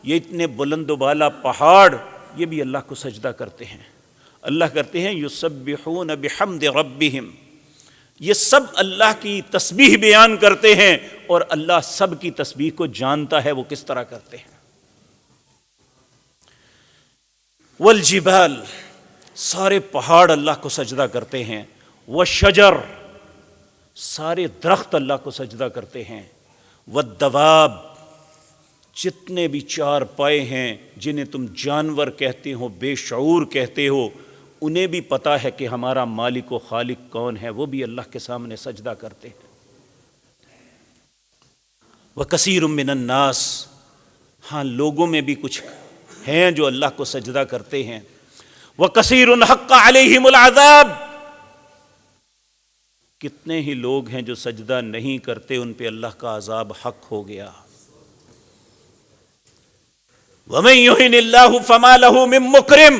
A: یہ اتنے بلند و بالا پہاڑ یہ بھی اللہ کو سجدہ کرتے ہیں۔ اللہ کرتے ہیں یسبحون بحمد ربہم، یہ سب اللہ کی تسبیح بیان کرتے ہیں، اور اللہ سب کی تسبیح کو جانتا ہے وہ کس طرح کرتے ہیں۔ والجبال، سارے پہاڑ اللہ کو سجدہ کرتے ہیں۔ والشجر، سارے درخت اللہ کو سجدہ کرتے ہیں۔ والدواب، جتنے بھی چار پائے ہیں جنہیں تم جانور کہتے ہو، بے شعور کہتے ہو، انہیں بھی پتہ ہے کہ ہمارا مالک و خالق کون ہے، وہ بھی اللہ کے سامنے سجدہ کرتے ہیں۔ وَكَثِيرٌ مِّنَ النَّاسِ، ہاں لوگوں میں بھی کچھ ہیں جو اللہ کو سجدہ کرتے ہیں۔ وَكَثِيرٌ حَقَّ عَلَيْهِمُ الْعَذَابُ، کتنے ہی لوگ ہیں جو سجدہ نہیں کرتے، ان پہ اللہ کا عذاب حق ہو گیا۔ وَمَن يُهِنِ اللَّهُ فَمَا لَهُ مِن مُّكْرِمٍ،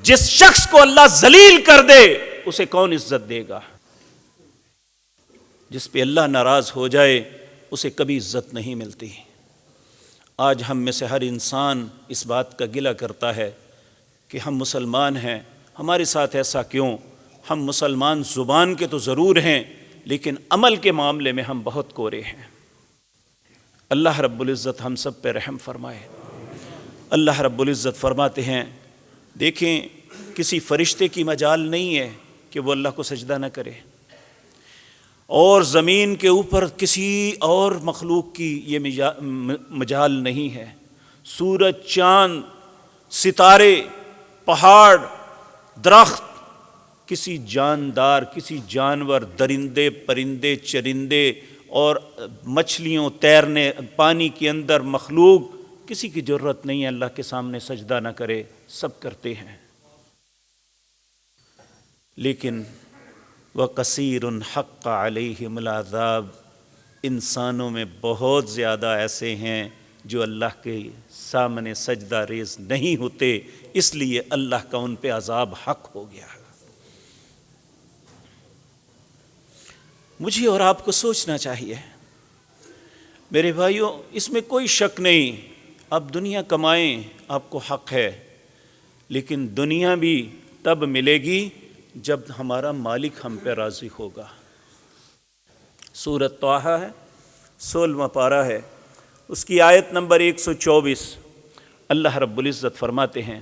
A: جس شخص کو اللہ ذلیل کر دے اسے کون عزت دے گا؟ جس پہ اللہ ناراض ہو جائے اسے کبھی عزت نہیں ملتی۔ آج ہم میں سے ہر انسان اس بات کا گلہ کرتا ہے کہ ہم مسلمان ہیں، ہمارے ساتھ ایسا کیوں؟ ہم مسلمان زبان کے تو ضرور ہیں لیکن عمل کے معاملے میں ہم بہت کورے ہیں۔ اللہ رب العزت ہم سب پہ رحم فرمائے۔ اللہ رب العزت فرماتے ہیں، دیکھیں کسی فرشتے کی مجال نہیں ہے کہ وہ اللہ کو سجدہ نہ کرے، اور زمین کے اوپر کسی اور مخلوق کی یہ مجال نہیں ہے۔ سورج، چاند، ستارے، پہاڑ، درخت، کسی جاندار، کسی جانور، درندے، پرندے، چرندے اور مچھلیوں، تیرنے پانی کے اندر مخلوق، کسی کی ضرورت نہیں ہے اللہ کے سامنے سجدہ نہ کرے، سب کرتے ہیں۔ لیکن وَكَثِيرٌ حَقَّ عَلَيْهِمُ الْعَذَابُ، انسانوں میں بہت زیادہ ایسے ہیں جو اللہ کے سامنے سجدہ ریز نہیں ہوتے، اس لیے اللہ کا ان پہ عذاب حق ہو گیا ہے۔ مجھے اور آپ کو سوچنا چاہیے میرے بھائیوں، اس میں کوئی شک نہیں، اب دنیا کمائیں، آپ کو حق ہے، لیکن دنیا بھی تب ملے گی جب ہمارا مالک ہم پہ راضی ہوگا۔ سورۃ طٰہٰ ہے، 16واں پارہ ہے، اس کی آیت نمبر 124، اللہ رب العزت فرماتے ہیں،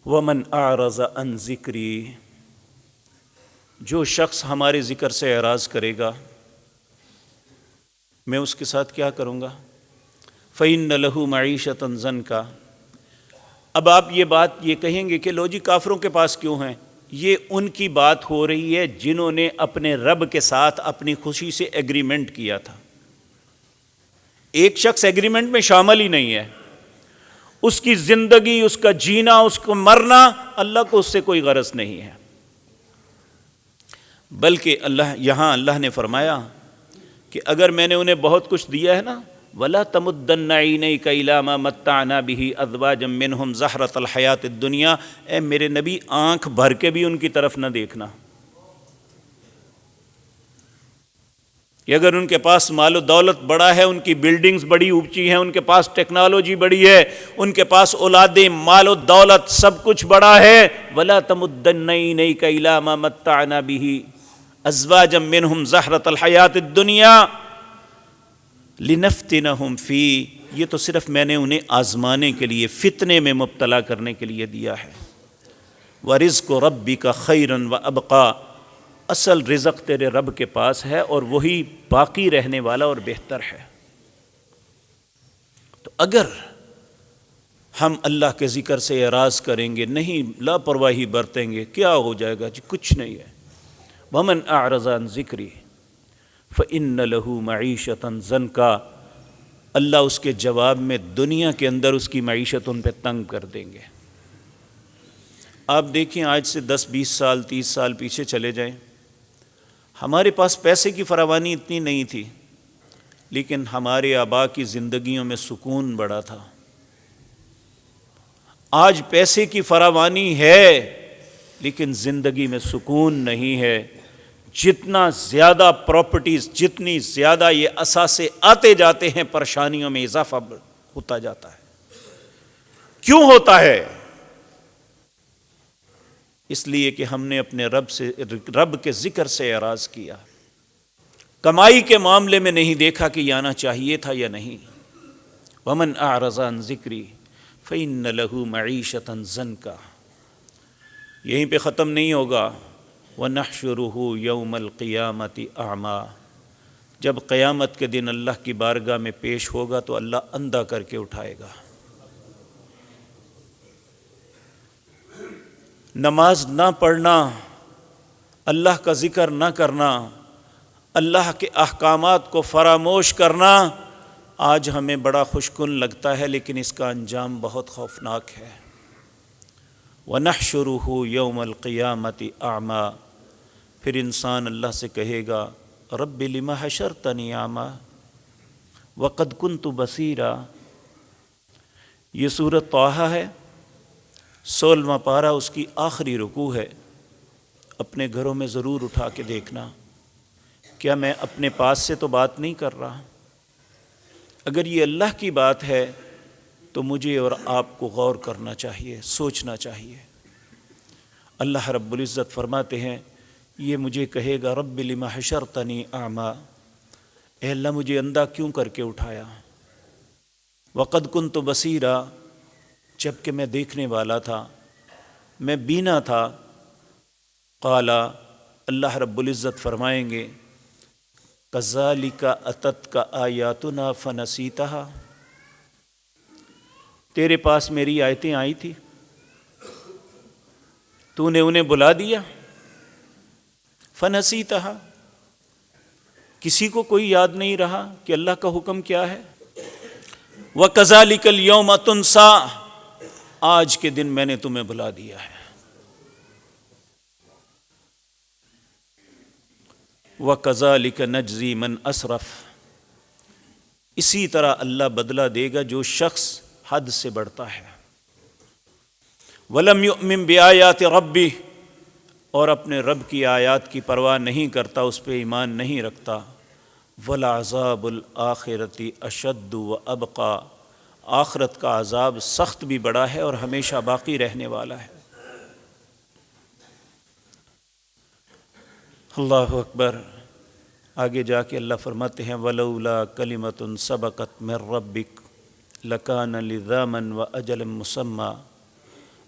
A: وَمَنْ أَعْرَضَ عَنْ ذِكْرِي، جو شخص ہمارے ذکر سے اعراض کرے گا میں اس کے ساتھ کیا کروں گا؟ فَإِنَّ لَهُ مَعِيشَةً ضَنْكَ۔ اب آپ یہ بات یہ کہیں گے کہ لو جی کافروں کے پاس کیوں ہیں؟ یہ ان کی بات ہو رہی ہے جنہوں نے اپنے رب کے ساتھ اپنی خوشی سے ایگریمنٹ کیا تھا۔ ایک شخص ایگریمنٹ میں شامل ہی نہیں ہے، اس کی زندگی، اس کا جینا، اس کو مرنا، اللہ کو اس سے کوئی غرض نہیں ہے۔ بلکہ اللہ نے فرمایا کہ اگر میں نے انہیں بہت کچھ دیا ہے نا، وَلَا تَمُدَّنَّ عَيْنَيْكَ إِلَىٰ مَا مَتَّعْنَا بِهِ أَزْوَاجًا مِّنْهُمْ زَهْرَةَ الْحَيَاةِ الدُّنْيَا، اے میرے نبی آنکھ بھر کے بھی ان کی طرف نہ دیکھنا کہ اگر ان کے پاس مال و دولت بڑا ہے، ان کی بلڈنگز بڑی اونچی ہیں، ان کے پاس ٹیکنالوجی بڑی ہے، ان کے پاس اولادیں، مال و دولت سب کچھ بڑا ہے، وَلَا تَمُدَّنَّ عَيْنَيْكَ إِلَىٰ مَا مَتَّعْنَا بِهِ أَزْوَاجًا مِّنْهُمْ زَهْرَةَ الْحَيَاةِ الدُّنْيَا لِنَفْتِنَهُمْ فِيهِ، یہ تو صرف میں نے انہیں آزمانے کے لیے، فتنے میں مبتلا کرنے کے لیے دیا ہے۔ وَرِزْقُ رَبِّكَ خَيْرٌ وَأَبْقَىٰ، اصل رزق تیرے رب کے پاس ہے اور وہی باقی رہنے والا اور بہتر ہے۔ تو اگر ہم اللہ کے ذکر سے اعراض کریں گے، نہیں لاپرواہی برتیں گے، کیا ہو جائے گا جی؟ کچھ نہیں ہے۔ وَمَنْ أَعْرَضَ عَنْ ذِكْرِي فَإِنَّ لَهُ مَعِيشَةً ضَنْكَ، اللہ اس کے جواب میں دنیا کے اندر اس کی معیشت ان پہ تنگ کر دیں گے۔ آپ دیکھیں آج سے 10-20 سال 30 سال پیچھے چلے جائیں، ہمارے پاس پیسے کی فراوانی اتنی نہیں تھی، لیکن ہمارے آبا کی زندگیوں میں سکون بڑا تھا۔ آج پیسے کی فراوانی ہے لیکن زندگی میں سکون نہیں ہے۔ جتنا زیادہ پراپرٹیز، جتنی زیادہ یہ اثاثے آتے جاتے ہیں، پریشانیوں میں اضافہ ہوتا جاتا ہے۔ کیوں ہوتا ہے؟ اس لیے کہ ہم نے اپنے رب کے ذکر سے اعراض کیا، کمائی کے معاملے میں نہیں دیکھا کہ یہ آنا چاہیے تھا یا نہیں۔ وَمَنْ أَعْرَضَ عَنْ ذِكْرِي فَإِنَّ لَهُ مَعِيشَةً ضَنْكَ، یہیں پہ ختم نہیں ہوگا۔ وَنَحْشُرُهُ يَوْمَ الْقِيَامَةِ أَعْمَىٰ، جب قیامت کے دن اللہ کی بارگاہ میں پیش ہوگا تو اللہ اندھا کر کے اٹھائے گا۔ نماز نہ پڑھنا، اللہ کا ذکر نہ کرنا، اللہ کے احکامات کو فراموش کرنا آج ہمیں بڑا خوشکن لگتا ہے، لیکن اس کا انجام بہت خوفناک ہے۔ وَنَحْشُرُهُ يَوْمَ الْقِيَامَةِ أَعْمَى، پھر انسان اللہ سے کہے گا رب لما حشرتنی اعمیٰ وقد كنت بصیرا۔ یہ سورۃ طٰہٰ ہے، 16واں پارہ، اس کی آخری رکوع ہے۔ اپنے گھروں میں ضرور اٹھا کے دیکھنا، کیا میں اپنے پاس سے تو بات نہیں کر رہا؟ اگر یہ اللہ کی بات ہے تو مجھے اور آپ کو غور کرنا چاہیے، سوچنا چاہیے۔ اللہ رب العزت فرماتے ہیں یہ مجھے کہے گا رب لما حشرتنی اعمیٰ، اے اللہ مجھے اندھا کیوں کر کے اٹھایا؟ وقد كنت بصیرا، جب کہ میں دیکھنے والا تھا، میں بینا تھا۔ قال، اللہ رب العزت فرمائیں گے کذالک اتتک آیاتنا فنسیتہا، تیرے پاس میری آیتیں آئی تھی، تو نے انہیں بلا دیا۔ فنسیتہا، کسی کو کوئی یاد نہیں رہا کہ اللہ کا حکم کیا ہے۔ وَكَذَلِكَ الْيَوْمَ تُنْسَىٰ، آج کے دن میں نے تمہیں بلا دیا ہے۔ وَكَذَلِكَ نَجْزِي مَنْ أَسْرَفَ، اسی طرح اللہ بدلہ دے گا جو شخص حد سے بڑھتا ہے۔ وَلَمْ يُؤْمِن بِآيَاتِ رَبِّهِ، اور اپنے رب کی آیات کی پرواہ نہیں کرتا، اس پہ ایمان نہیں رکھتا۔ وَلَعَذَابُ الْآخِرَةِ أَشَدُّ وَأَبْقَىٰ، آخرت کا عذاب سخت بھی بڑا ہے اور ہمیشہ باقی رہنے والا ہے۔ اللہ اکبر۔ آگے جا کے اللہ فرماتے ہیں وَلَوْلَا كَلِمَةٌ سَبَقَتْ مِن رَّبِّكَ لَكَانَ لِزَامًا وَأَجَلًا مُّسَمًّى،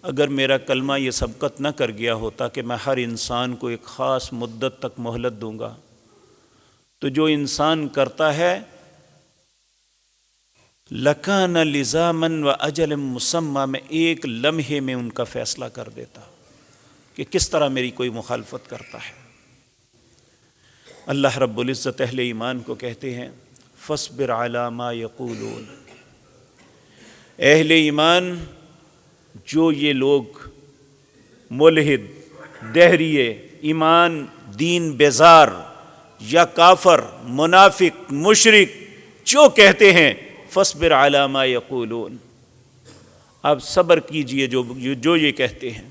A: اگر میرا کلمہ یہ سبقت نہ کر گیا ہوتا کہ میں ہر انسان کو ایک خاص مدت تک مہلت دوں گا، تو جو انسان کرتا ہے لَكَانَ لِزَامًا وَأَجَلًا مُّسَمًّى، میں ایک لمحے میں ان کا فیصلہ کر دیتا کہ کس طرح میری کوئی مخالفت کرتا ہے۔ اللہ رب العزت اہل ایمان کو کہتے ہیں فَاصْبِرْ عَلَىٰ مَا يَقُولُونَ، اہل ایمان، جو یہ لوگ ملحد، دہریے، ایمان دین بیزار یا کافر، منافق، مشرک جو کہتے ہیں فَاصْبِرْ عَلَىٰ مَا يَقُولُونَ، آپ صبر کیجئے جو یہ کہتے ہیں۔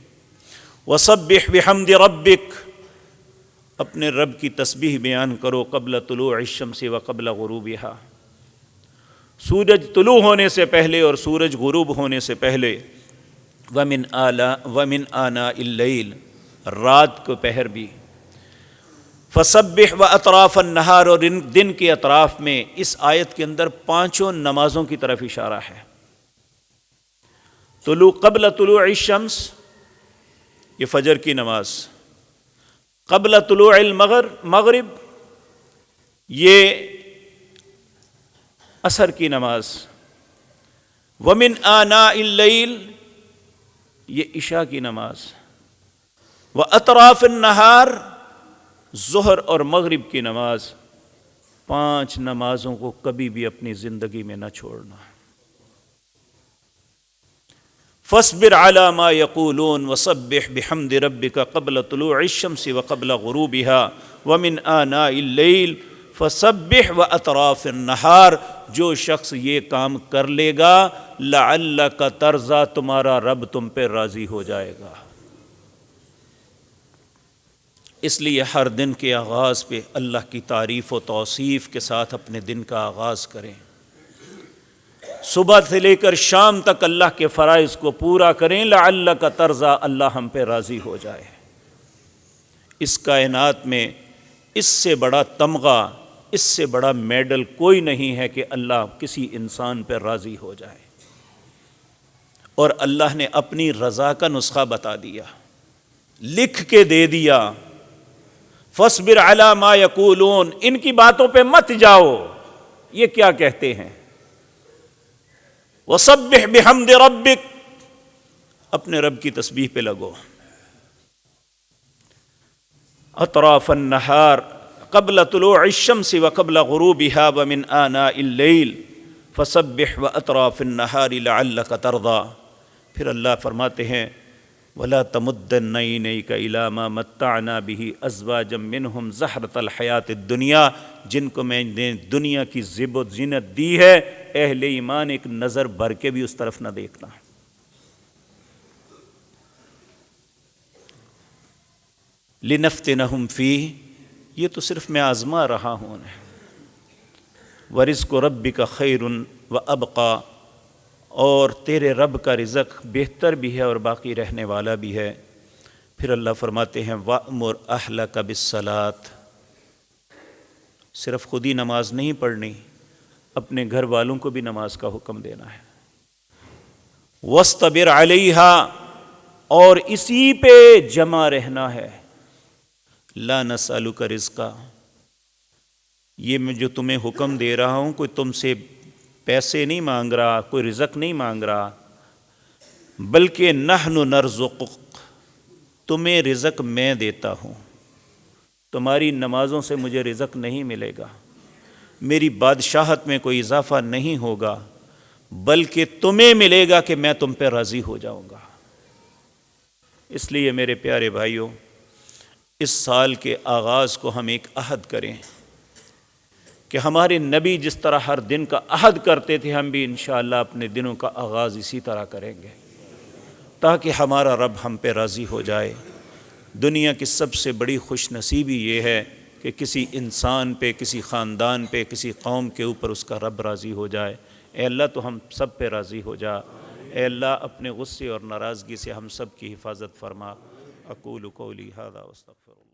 A: وَسَبِّحْ بِحَمْدِ رَبِّكَ، اپنے رب کی تسبیح بیان کرو قبل طلوع الشمس و قبل غروبها، سورج طلوع ہونے سے پہلے اور سورج غروب ہونے سے پہلے۔ وَمِنْ آنَاءِ اللَّيْلِ، رات کو پہر بھی۔ فَسَبِّحْ وَأَطْرَافَ النَّهَارِ، اور دن کے اطراف میں۔ اس آیت کے اندر پانچوں نمازوں کی طرف اشارہ ہے۔ قبل طلوع الشمس، یہ فجر کی نماز۔ قبل طلوع المغرب، یہ عصر کی نماز۔ وَمِنْ آنَاءِ اللَّيْلِ، یہ عشاء کی نماز۔ وَأَطْرَافِ النَّهَارِ، ظہر اور مغرب کی نماز۔ پانچ نمازوں کو کبھی بھی اپنی زندگی میں نہ چھوڑنا۔ فَاصْبِرْ عَلَىٰ مَا يَقُولُونَ وَسَبِّحْ بِحَمْدِ رَبِّكَ قَبْلَ طُلُوعِ الشَّمْسِ وَقَبْلَ غُرُوبِهَا وَمِنْ آنَاءِ اللَّيْلِ فَسَبِّحْ وَأَطْرَافِ النَّهَارِ، جو شخص یہ کام کر لے گا لَعَلَّكَ تَرْضَىٰ، تمہارا رب تم پہ راضی ہو جائے گا۔ اس لیے ہر دن کے آغاز پہ اللہ کی تعریف و توصیف کے ساتھ اپنے دن کا آغاز کریں۔ صبح سے لے کر شام تک اللہ کے فرائض کو پورا کریں، لعلک ترضیٰ، اللہ ہم پہ راضی ہو جائے۔ اس کائنات میں اس سے بڑا تمغہ، اس سے بڑا میڈل کوئی نہیں ہے کہ اللہ کسی انسان پہ راضی ہو جائے۔ اور اللہ نے اپنی رضا کا نسخہ بتا دیا، لکھ کے دے دیا۔ فاصبر علی ما یقولون، ان کی باتوں پہ مت جاؤ، یہ کیا کہتے ہیں. وسبح بحمد ربک، اپنے رب کی تسبیح پہ لگو. اطراف النہار قبل طلوع الشمس وقبل غروبها ومن آناء الليل فسبح واطراف النہار لعلک ترضی. پھر اللہ فرماتے ہیں ولا تمدن عینیک الی ما متعنا به ازواجا منهم زہرۃ الحیات الدنیا، جن کو میں نے دنیا کی زیب و زینت دی ہے، اہل ایمان ایک نظر بھر کے بھی اس طرف نہ دیکھنا. لنفتنہم فیہ، یہ تو صرف میں آزما رہا ہوں. ورزق ربک خیر وابقی، اور تیرے رب کا رزق بہتر بھی ہے اور باقی رہنے والا بھی ہے. پھر اللہ فرماتے ہیں وَأْمُرْ أَهْلَكَ بِالصَّلَاةِ، صرف خود ہی نماز نہیں پڑھنی، اپنے گھر والوں کو بھی نماز کا حکم دینا ہے. وَاسْتَبِرْ عَلَيْهَا، اور اسی پہ جمع رہنا ہے. لا نسألک رزقا، یہ میں جو تمہیں حکم دے رہا ہوں کوئی تم سے پیسے نہیں مانگ رہا، کوئی رزق نہیں مانگ رہا، بلکہ نحن نرزقک، تمہیں رزق میں دیتا ہوں. تمہاری نمازوں سے مجھے رزق نہیں ملے گا، میری بادشاہت میں کوئی اضافہ نہیں ہوگا، بلکہ تمہیں ملے گا کہ میں تم پہ راضی ہو جاؤں گا. اس لیے میرے پیارے بھائیوں، اس سال کے آغاز کو ہم ایک عہد کریں کہ ہمارے نبی جس طرح ہر دن کا عہد کرتے تھے، ہم بھی انشاءاللہ اپنے دنوں کا آغاز اسی طرح کریں گے، تاکہ ہمارا رب ہم پہ راضی ہو جائے. دنیا کی سب سے بڑی خوش نصیبی یہ ہے کہ کسی انسان پہ، کسی خاندان پہ، کسی قوم کے اوپر اس کا رب راضی ہو جائے. اے اللہ تو ہم سب پہ راضی ہو جا. اے اللہ اپنے غصے اور ناراضگی سے ہم سب کی حفاظت فرما. اقول قولی ھذا واستغفر اللہ.